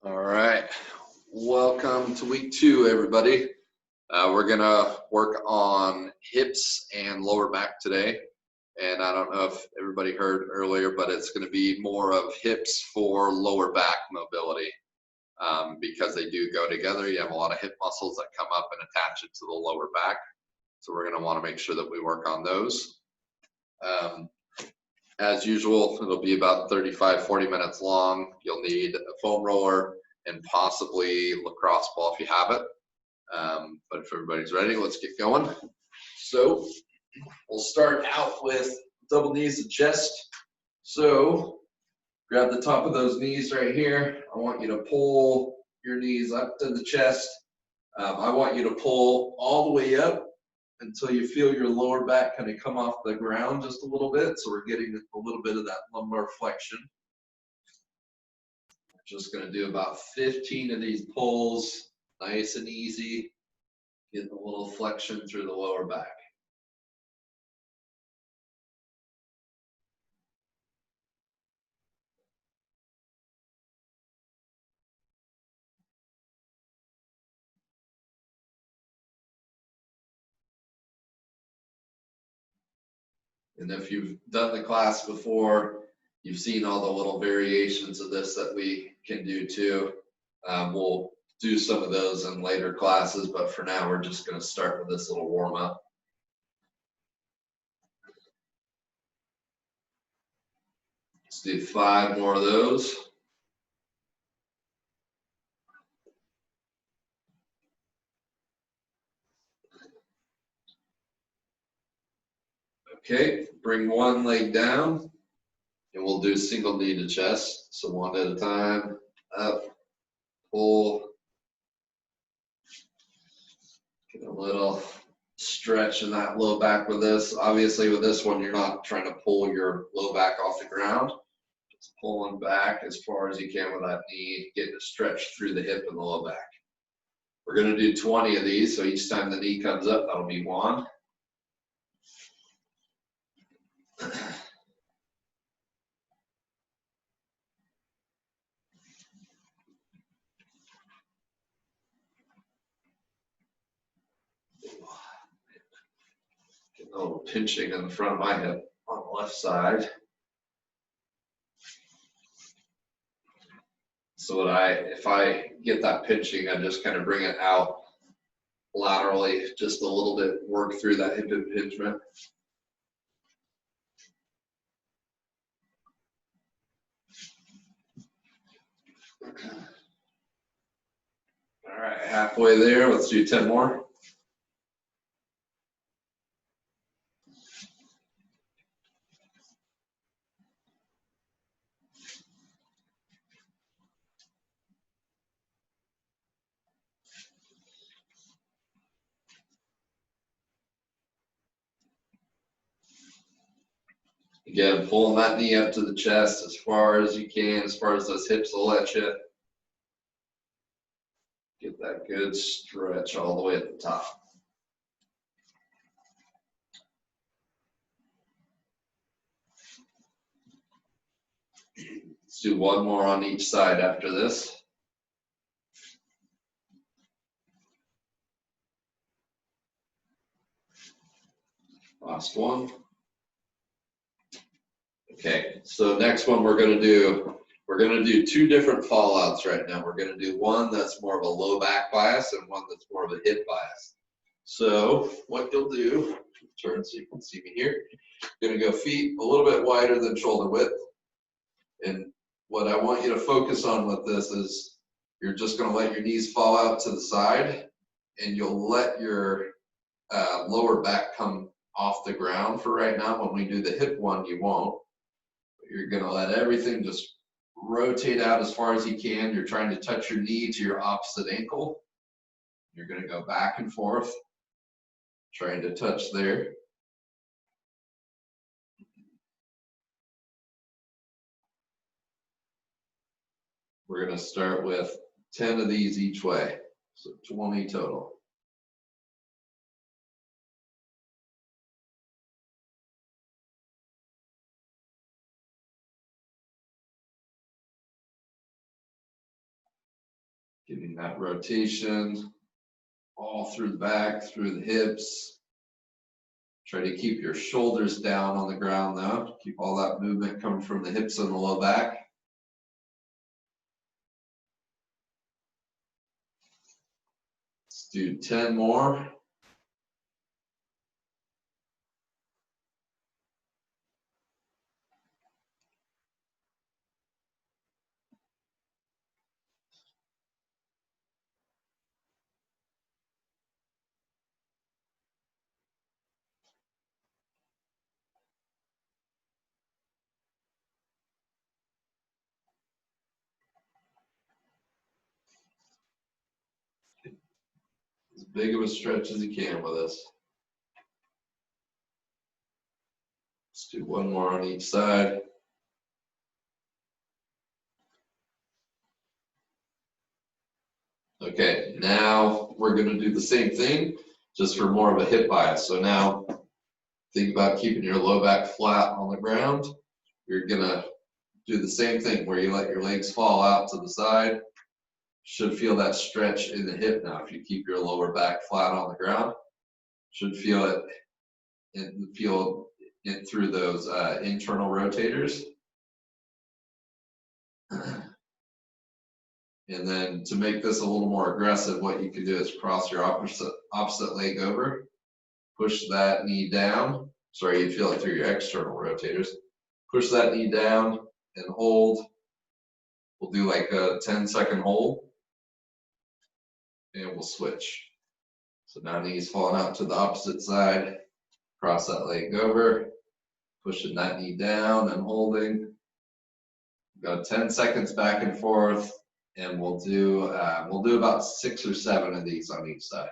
All right, welcome to week 2, everybody. We're gonna work on hips and lower back today. And I don't know if everybody heard earlier, but it's gonna be more of hips for lower back mobility because they do go together. You have a lot of hip muscles that come up and attach it to the lower back. So we're gonna wanna make sure that we work on those. As usual, it'll be about 35-40 minutes long. You'll need a foam roller and possibly lacrosse ball if you have it. But if everybody's ready, let's get going. So we'll start out with double knees to chest. So grab the top of those knees right here. I want you to pull your knees up to the chest. I want you to pull all the way up until you feel your lower back kind of come off the ground just a little bit. So we're getting a little bit of that lumbar flexion. Just going to do about 15 of these pulls, nice and easy, getting a little flexion through the lower back. And if you've done the class before, you've seen all the little variations of this that we can do too. We'll do some of those in later classes, but for now, we're just going to start with this little warm up. Let's do 5 more of those. Okay, bring one leg down, and we'll do single knee to chest. So one at a time, up, pull. Get a little stretch in that low back with this. Obviously with this one, you're not trying to pull your low back off the ground. Just pulling back as far as you can with that knee, getting a stretch through the hip and the low back. We're going to do 20 of these, so each time the knee comes up, that'll be 1. Getting a little pinching in the front of my hip on the left side. So if I get that pinching, I just kind of bring it out laterally just a little bit, work through that hip impingement. All right, halfway there. Let's do 10 more. Again, pulling that knee up to the chest as far as you can, as far as those hips will let you. Get that good stretch all the way at the top. Let's do 1 more on each side after this. Last one. Okay, so next one we're going to do 2 different fallouts right now. We're going to do one that's more of a low back bias and one that's more of a hip bias. So what you'll do, turn so you can see me here. You're going to go feet a little bit wider than shoulder width. And what I want you to focus on with this is you're just going to let your knees fall out to the side, and you'll let your lower back come off the ground for right now. When we do the hip one, you won't. But you're going to let everything just rotate out as far as you can. You're trying to touch your knee to your opposite ankle. You're going to go back and forth, trying to touch there. We're going to start with 10 of these each way, so 20 total. Getting that rotation all through the back, through the hips. Try to keep your shoulders down on the ground though. Keep all that movement coming from the hips and the low back. Let's do 10 more. As big of a stretch as you can with this. Let's do one more on each side. Okay, now we're going to do the same thing, just for more of a hip bias. So now think about keeping your low back flat on the ground. You're going to do the same thing where you let your legs fall out to the side. Should feel that stretch in the hip now if you keep your lower back flat on the ground. Should feel it and feel it through those internal rotators. And then to make this a little more aggressive, what you can do is cross your opposite leg over, push that knee down. Sorry, you feel it through your external rotators. Push that knee down and hold. We'll do like a 10-second hold, and we'll switch. So now knees falling out to the opposite side. Cross that leg over, pushing that knee down and holding. Go 10 seconds back and forth, and we'll do about 6 or 7 of these on each side.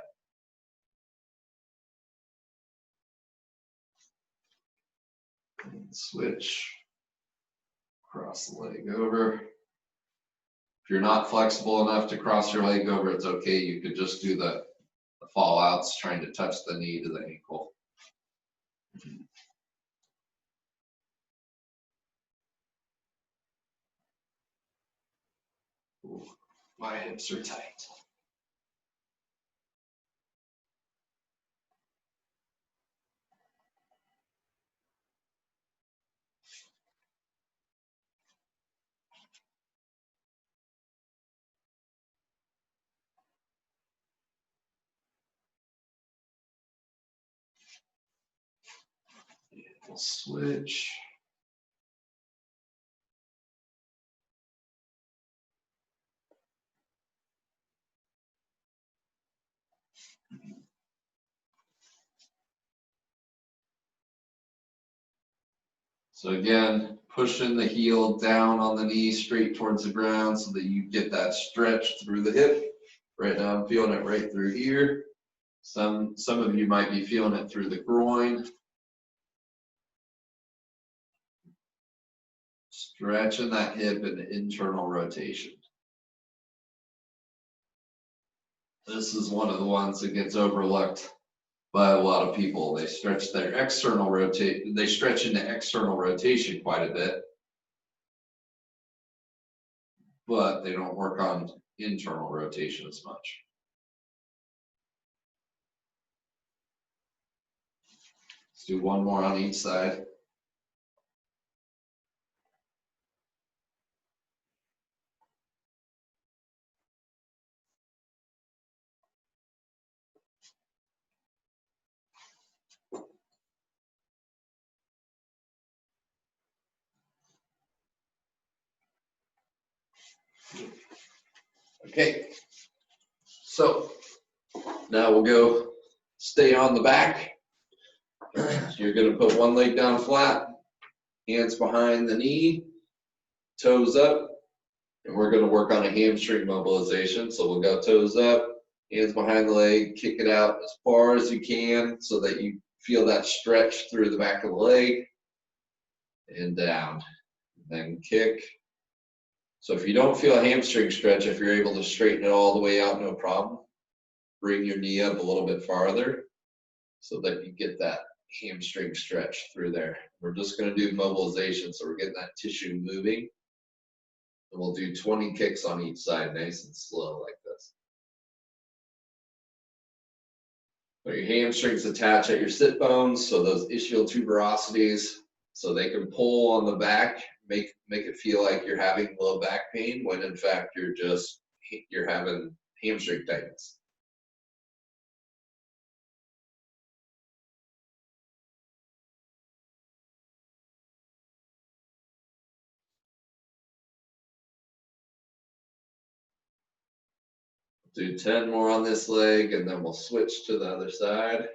And switch, cross the leg over. If you're not flexible enough to cross your leg over, it's okay. You could just do the fallouts, trying to touch the knee to the ankle. Ooh, my hips are tight. We'll switch. So again, pushing the heel down on the knee straight towards the ground so that you get that stretch through the hip. Right now I'm feeling it right through here. Some of you might be feeling it through the groin. Stretching that hip and internal rotation. This is one of the ones that gets overlooked by a lot of people. They stretch their external rotation. They stretch into external rotation quite a bit, but they don't work on internal rotation as much. Let's do one more on each side. Okay, so now we'll go stay on the back. You're going to put one leg down flat, hands behind the knee, toes up, and we're going to work on a hamstring mobilization. So we'll go toes up, hands behind the leg, kick it out as far as you can so that you feel that stretch through the back of the leg, and down, then kick. So if you don't feel a hamstring stretch, if you're able to straighten it all the way out, no problem. Bring your knee up a little bit farther so that you get that hamstring stretch through there. We're just going to do mobilization, so we're getting that tissue moving. And we'll do 20 kicks on each side, nice and slow like this. So your hamstrings attach at your sit bones, so those ischial tuberosities, so they can pull on the back, make it feel like you're having low back pain when in fact you're having hamstring tightness. Do 10 more on this leg and then we'll switch to the other side.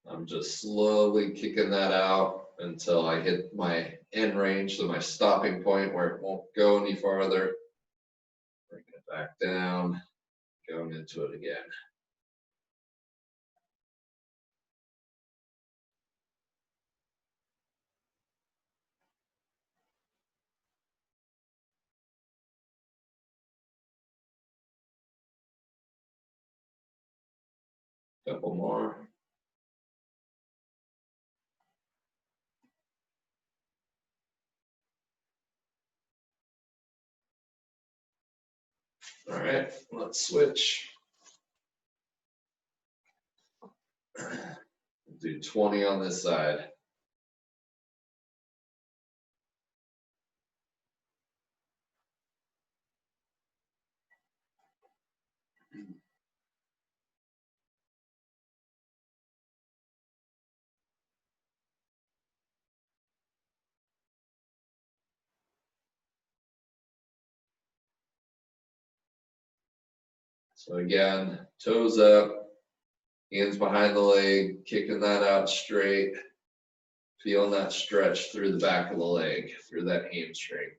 I'm just slowly kicking that out until I hit my end range, so my stopping point where it won't go any farther. Bring it back down, going into it again. Couple more. All right, let's switch. Do 20 on this side. So again, toes up, hands behind the leg, kicking that out straight, feeling that stretch through the back of the leg, through that hamstring.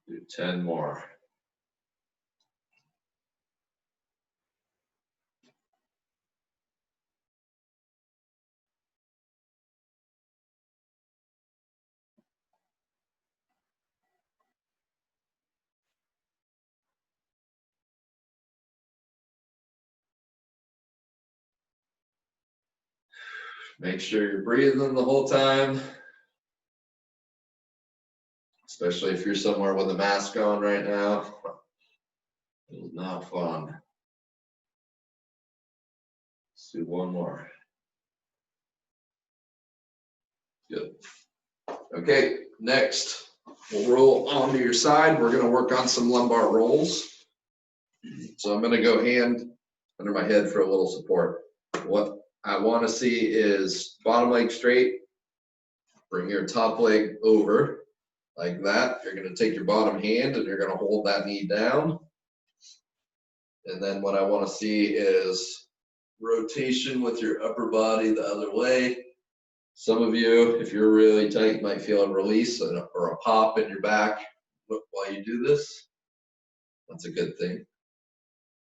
Do 10 more. Make sure you're breathing the whole time, especially if you're somewhere with a mask on right now. It's not fun. Let's do one more. Good. Okay, next, we'll roll onto your side. We're gonna work on some lumbar rolls. So I'm gonna go hand under my head for a little support. What I wanna see is bottom leg straight, bring your top leg over like that. You're gonna take your bottom hand and you're gonna hold that knee down. And then what I wanna see is rotation with your upper body the other way. Some of you, if you're really tight, might feel a release or a pop in your back while you do this. That's a good thing.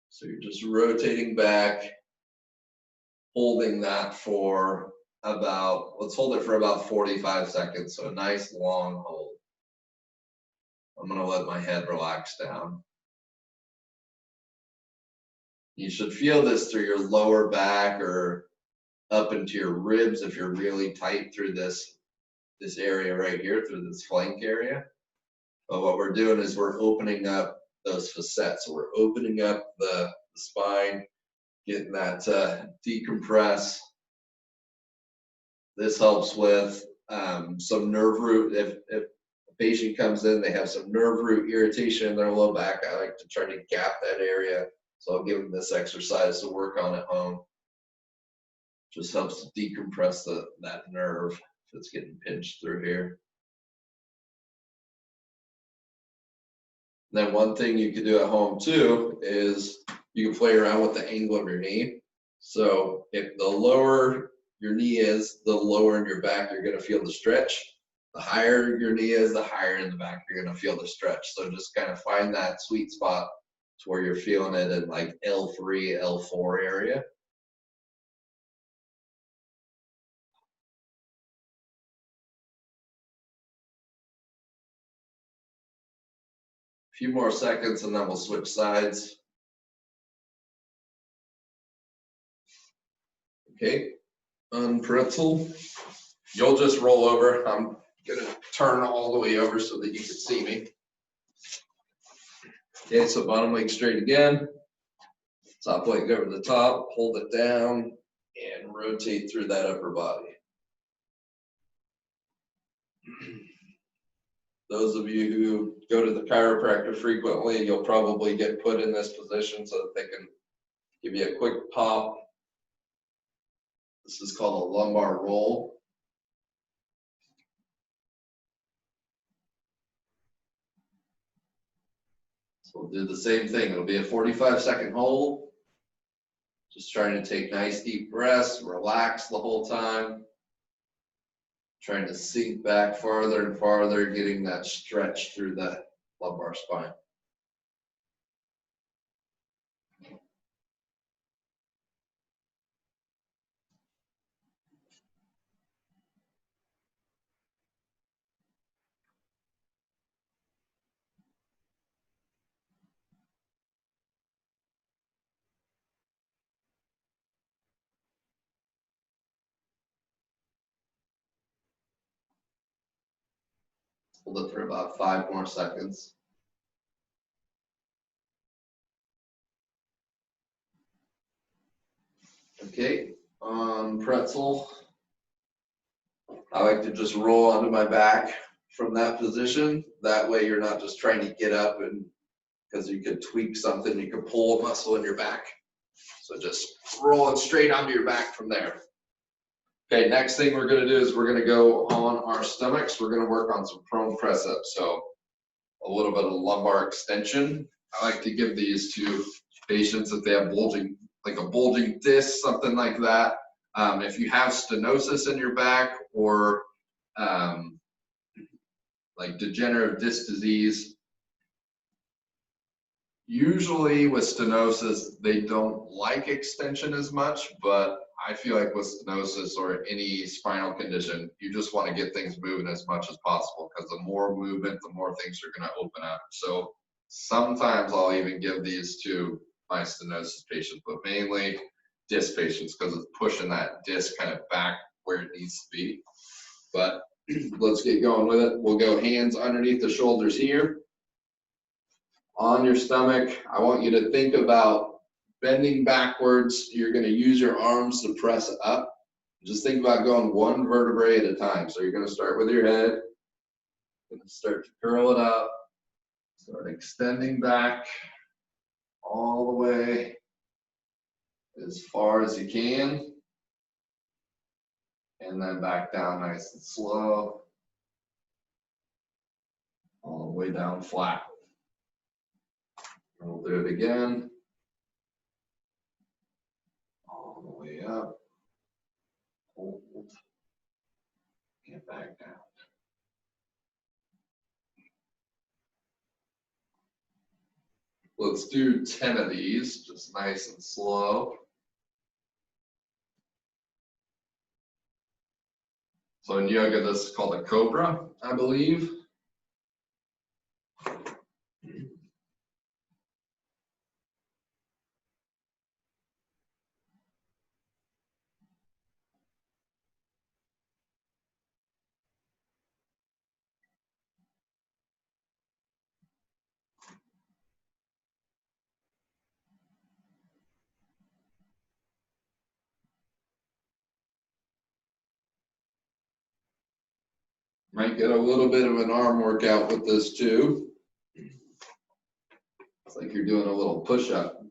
So you're just rotating back, holding that for about, let's hold it for about 45 seconds. So a nice long hold. I'm gonna let my head relax down. You should feel this through your lower back or up into your ribs if you're really tight through this area right here, through this flank area. But what we're doing is we're opening up those facets. So we're opening up the spine, getting that decompress. This helps with some nerve root. If a patient comes in, they have some nerve root irritation in their low back, I like to try to gap that area. So I'll give them this exercise to work on at home. Just helps to decompress that nerve if it's getting pinched through here. And then one thing you can do at home too is you can play around with the angle of your knee. So if the lower your knee is, the lower in your back you're going to feel the stretch. The higher your knee is, the higher in the back you're going to feel the stretch. So just kind of find that sweet spot to where you're feeling it in like L3, L4 area. A few more seconds and then we'll switch sides. Okay, unpretzel. You'll just roll over. I'm gonna turn all the way over so that you can see me. Okay, so bottom leg straight again. Top leg over the top, hold it down, and rotate through that upper body. Those of you who go to the chiropractor frequently, you'll probably get put in this position so that they can give you a quick pop. This is called a lumbar roll. So we'll do the same thing. It'll be a 45-second hold. Just trying to take nice deep breaths, relax the whole time. Trying to sink back farther and farther, getting that stretch through the lumbar spine. Hold it for about 5 more seconds. Okay, pretzel. I like to just roll onto my back from that position. That way you're not just trying to get up, and because you could tweak something, you can pull a muscle in your back. So just roll it straight onto your back from there. Okay, next thing we're gonna do is we're gonna go on our stomachs. We're gonna work on some prone press ups. So a little bit of lumbar extension. I like to give these to patients if they have bulging, like a bulging disc, something like that. If you have stenosis in your back or like degenerative disc disease, usually with stenosis, they don't like extension as much, but I feel like with stenosis or any spinal condition, you just want to get things moving as much as possible, because the more movement, the more things are going to open up. So sometimes I'll even give these to my stenosis patients, but mainly disc patients, because it's pushing that disc kind of back where it needs to be. But let's get going with it. We'll go hands underneath the shoulders here. On your stomach, I want you to think about bending backwards. You're going to use your arms to press up. Just think about going one vertebrae at a time. So you're going to start with your head. You're going to start to curl it up. Start extending back all the way as far as you can. And then back down nice and slow. All the way down flat. And we'll do it again. All the way up. Hold. Get back down. Let's do 10 of these, just nice and slow. So in yoga, this is called a cobra, I believe. Might get a little bit of an arm workout with this too. It's like you're doing a little push-up.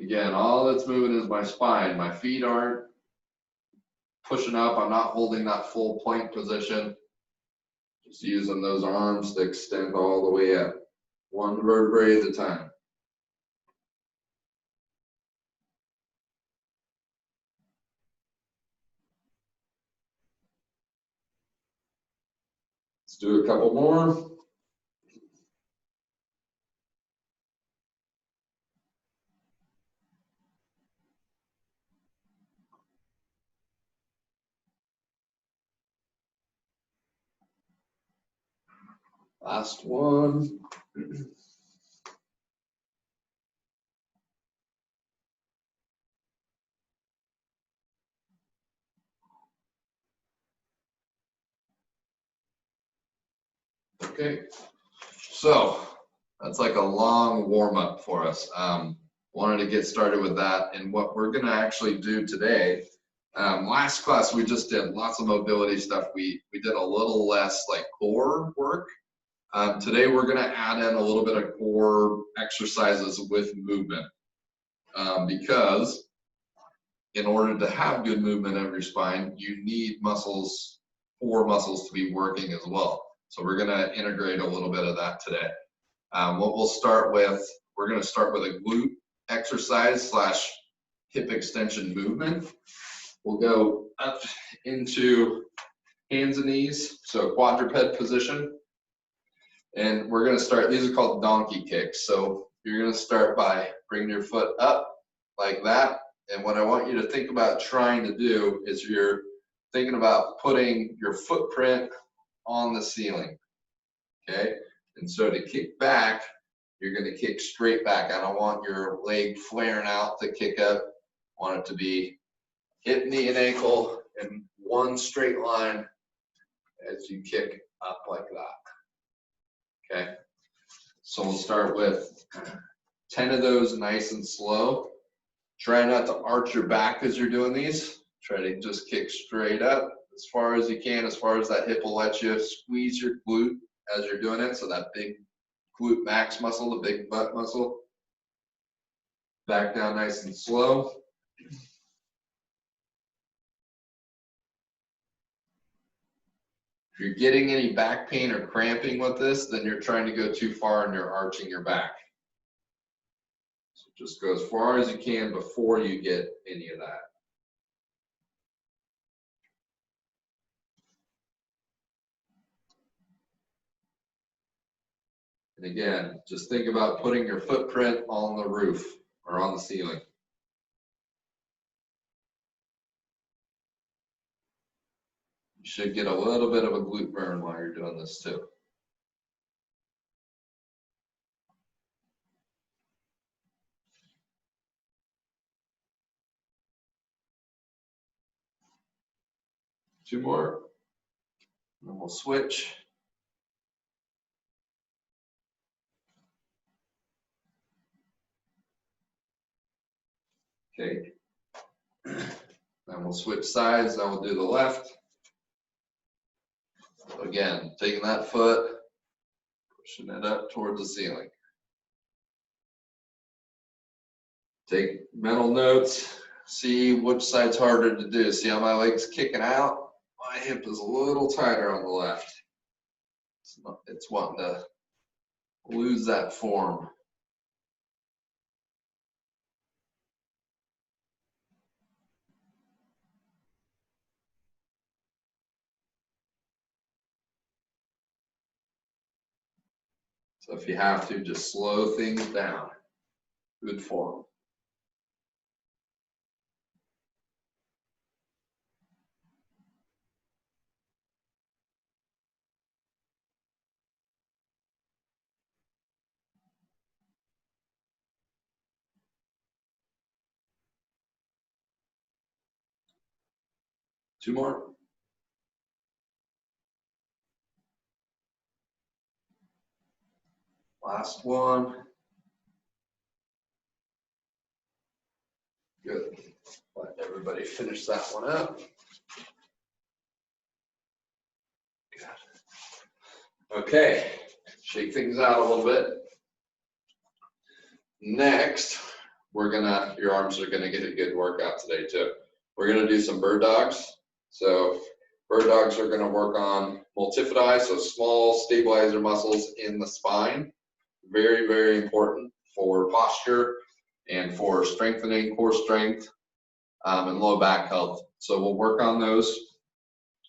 Again, all that's moving is my spine. My feet aren't pushing up. I'm not holding that full plank position. Just using those arms to extend all the way up, one vertebrae at a time. Let's do a couple more. Last one. Okay, so that's like a long warm up for us. Wanted to get started with that, and what we're gonna actually do today, last class we just did lots of mobility stuff. We did a little less like core work. Today we're gonna add in a little bit of core exercises with movement, because in order to have good movement of your spine, you need muscles, core muscles to be working as well. So we're gonna integrate a little bit of that today. What we'll start with, we're gonna start with a glute exercise slash hip extension movement. We'll go up into hands and knees, so quadruped position. And we're gonna start, these are called donkey kicks. So you're gonna start by bringing your foot up like that. And what I want you to think about trying to do is you're thinking about putting your footprint on the ceiling, okay? And so to kick back, you're gonna kick straight back. I don't want your leg flaring out to kick up. I want it to be hip, knee, and ankle in one straight line as you kick up like that, okay? So we'll start with 10 of those nice and slow. Try not to arch your back as you're doing these. Try to just kick straight up as far as you can, as far as that hip will let you. Squeeze your glute as you're doing it, so that big glute max muscle, the big butt muscle. Back down nice and slow. If you're getting any back pain or cramping with this, then you're trying to go too far and you're arching your back. So just go as far as you can before you get any of that. And again, just think about putting your footprint on the roof or on the ceiling. You should get a little bit of a glute burn while you're doing this too. Two more, and then we'll switch. Okay, then we'll switch sides, then we'll do the left. Again, taking that foot, pushing it up towards the ceiling. Take mental notes, see which side's harder to do. See how my leg's kicking out? My hip is a little tighter on the left. It's wanting to lose that form. So if you have to, just slow things down. Good form. Two more. Last one. Good. Let everybody finish that one up. Good. Okay, shake things out a little bit. Next, your arms are gonna get a good workout today too. We're gonna do some bird dogs. So bird dogs are gonna work on multifidi, so small stabilizer muscles in the spine. Very, very important for posture and for strengthening core strength and low back health. So we'll work on those.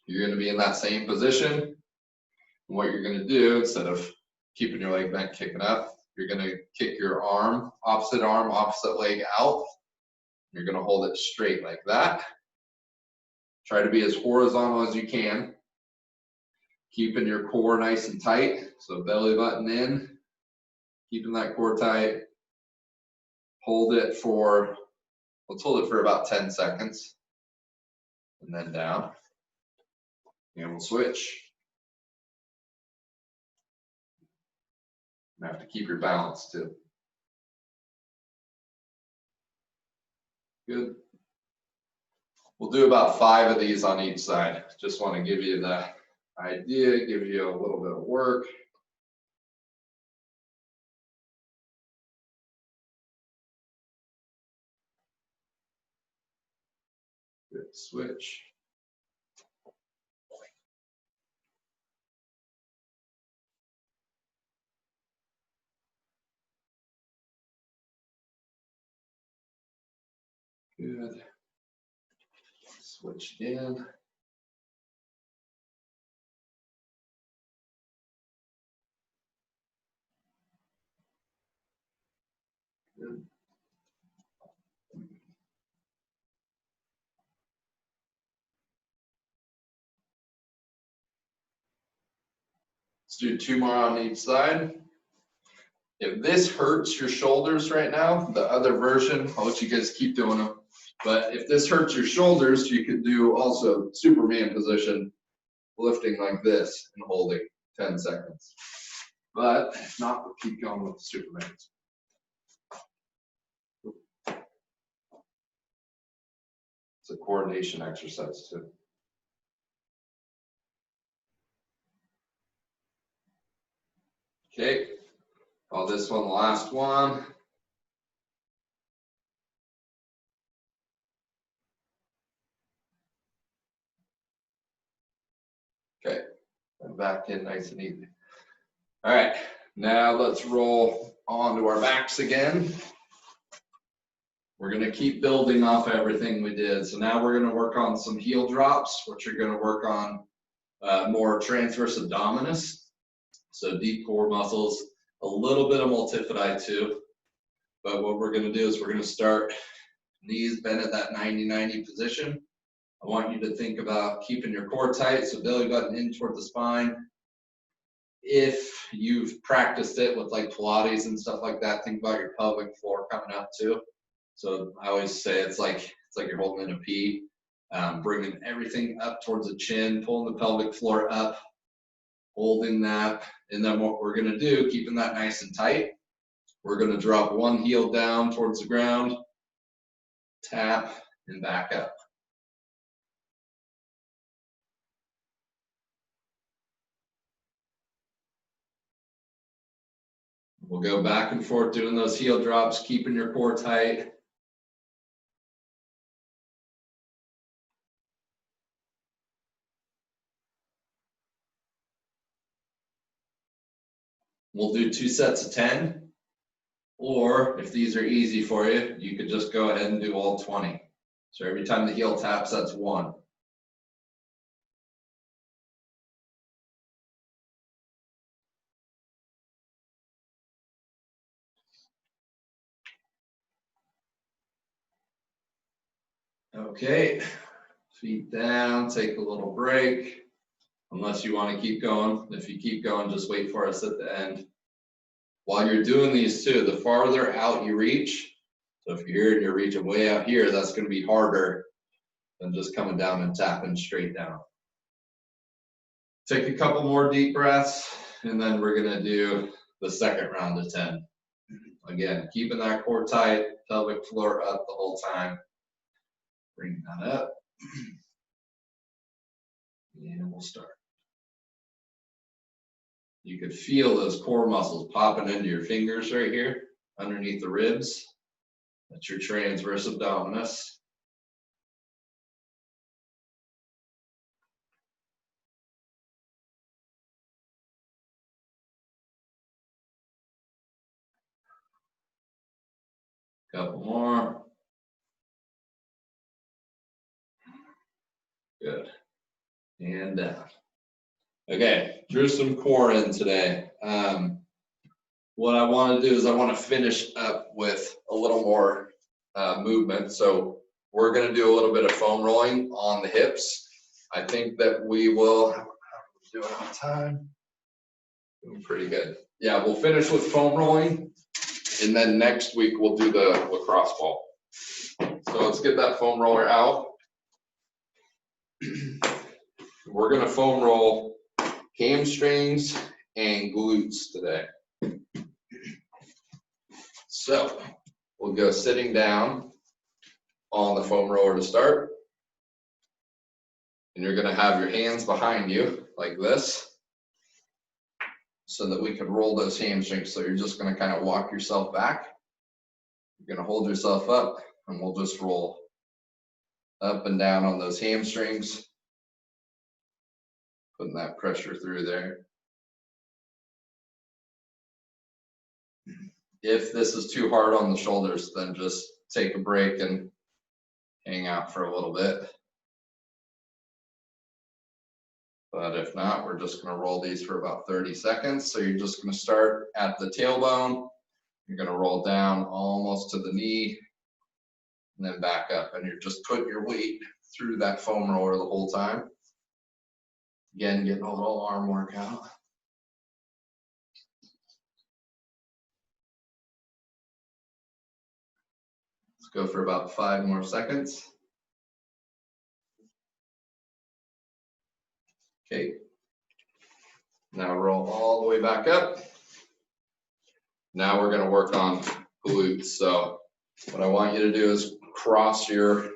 You're gonna be in that same position. And what you're gonna do, instead of keeping your leg bent, kicking up, you're gonna kick your arm, opposite leg out. You're gonna hold it straight like that. Try to be as horizontal as you can. Keeping your core nice and tight, so belly button in. Keeping that core tight. Hold it for, let's hold it for about 10 seconds. And then down. And we'll switch. have to keep your balance too. Good. We'll do about 5 of these on each side. Just want to give you the idea, give you a little bit of work. Good switch. Good. Switch again. Good. Let's do 2 more on each side. If this hurts your shoulders right now, the other version, I'll let you guys keep doing them. But if this hurts your shoulders, you could do also Superman position, lifting like this and holding 10 seconds. But if not, we'll keep going with the Superman. It's a coordination exercise too. Okay, call this one the last one. Okay, and back in nice and easy. All right, now let's roll onto our backs again. We're gonna keep building off everything we did. So now we're gonna work on some heel drops, which are gonna work on more transverse abdominis. So deep core muscles, a little bit of multifidi too. But what we're gonna do is we're gonna start knees bent at that 90-90 position. I want you to think about keeping your core tight, so belly button in toward the spine. If you've practiced it with like Pilates and stuff like that, think about your pelvic floor coming up too. So I always say it's like you're holding in a P, bringing everything up towards the chin, pulling the pelvic floor up, holding that. And then what we're gonna do, keeping that nice and tight, we're gonna drop one heel down towards the ground, tap, and back up. We'll go back and forth doing those heel drops, keeping your core tight. We'll do 2 sets of 10, or if these are easy for you, you could just go ahead and do all 20. So every time the heel taps, that's 1. Okay, feet down, take a little break, unless you want to keep going. If you keep going, just wait for us at the end. While you're doing these too, the farther out you reach, so if you're here and you're reaching way out here, that's going to be harder than just coming down and tapping straight down. Take a couple more deep breaths, and then we're going to do the second round of 10. Again, keeping that core tight, pelvic floor up the whole time. Bring that up. And we'll start. You could feel those core muscles popping into your fingers right here, underneath the ribs. That's your transverse abdominis. Couple more. Good. And down. Okay, drew some core in today. What I want to do is I want to finish up with a little more movement. So we're going to do a little bit of foam rolling on the hips. I think that we will, how are we doing on time? Doing pretty good. Yeah, we'll finish with foam rolling, and then next week we'll do the lacrosse ball. So let's get that foam roller out. We're going to foam roll hamstrings and glutes today. So we'll go sitting down on the foam roller to start. And you're going to have your hands behind you like this so that we can roll those hamstrings. So you're just going to kind of walk yourself back. You're going to hold yourself up and we'll just roll up and down on those hamstrings, putting that pressure through there. If this is too hard on the shoulders, then just take a break and hang out for a little bit. But if not, we're just going to roll these for about 30 seconds. So you're just going to start at the tailbone. You're going to roll down almost to the knee and then back up. And you're just putting your weight through that foam roller the whole time. Again, getting a little arm workout. Let's go for about 5 more seconds. Okay. Now roll all the way back up. Now we're going to work on glutes. So what I want you to do is cross your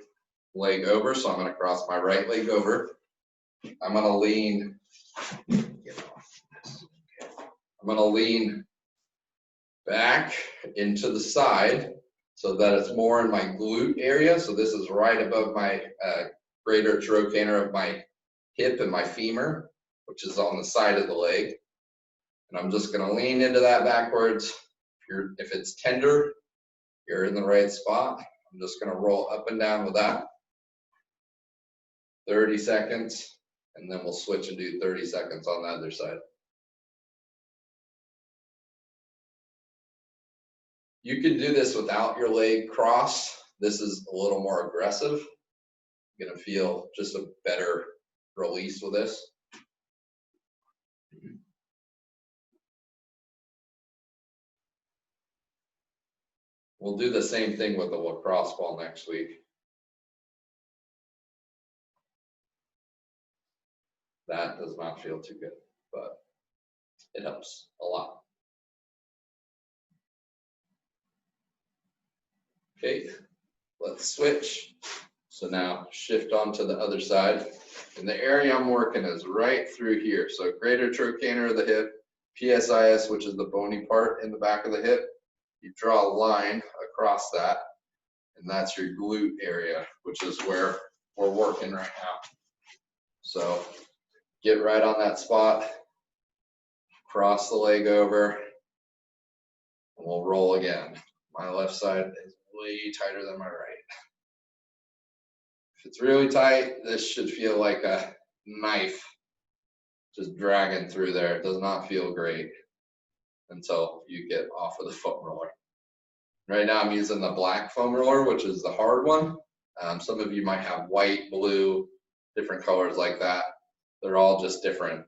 leg over. So I'm going to cross my right leg over. I'm going to lean. I'm going to lean back into the side so that it's more in my glute area. So this is right above my greater trochanter of my hip and my femur, which is on the side of the leg. And I'm just going to lean into that backwards. If it's tender, you're in the right spot. I'm just going to roll up and down with that. 30 seconds, and then we'll switch and do 30 seconds on the other side. You can do this without your leg cross. This is a little more aggressive. You're going to feel just a better release with this. We'll do the same thing with the lacrosse ball next week. That does not feel too good, but it helps a lot. Okay, let's switch. So now shift onto the other side. And the area I'm working is right through here. So greater trochanter of the hip, PSIS, which is the bony part in the back of the hip. You draw a line across that, and that's your glute area, which is where we're working right now. So get right on that spot, cross the leg over, and we'll roll again. My left side is way tighter than my right. If it's really tight, this should feel like a knife just dragging through there. It does not feel great until you get off of the foam roller. Right now I'm using the black foam roller, which is the hard one. Some of you might have white, blue, different colors like that. They're all just different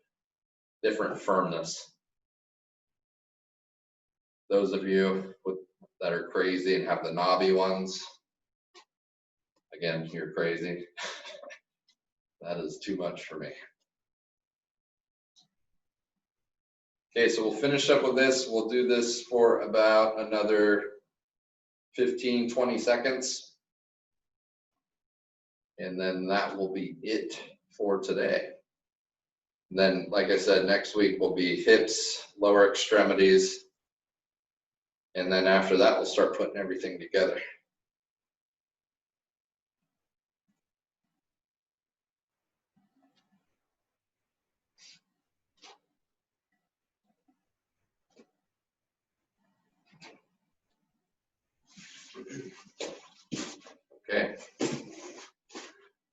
firmness. Those of you that are crazy and have the knobby ones, again, you're crazy. That is too much for me. Okay, so we'll finish up with this. We'll do this for about another 15, 20 seconds. And then that will be it for today. And then, like I said, next week will be hips, lower extremities. And then after that, we'll start putting everything together. Okay.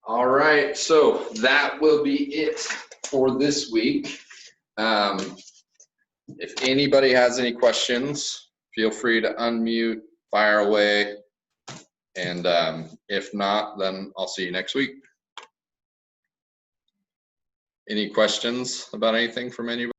All right, so that will be it for this week. If anybody has any questions, feel free to unmute, fire away. And if not, then I'll see you next week. Any questions about anything from anybody?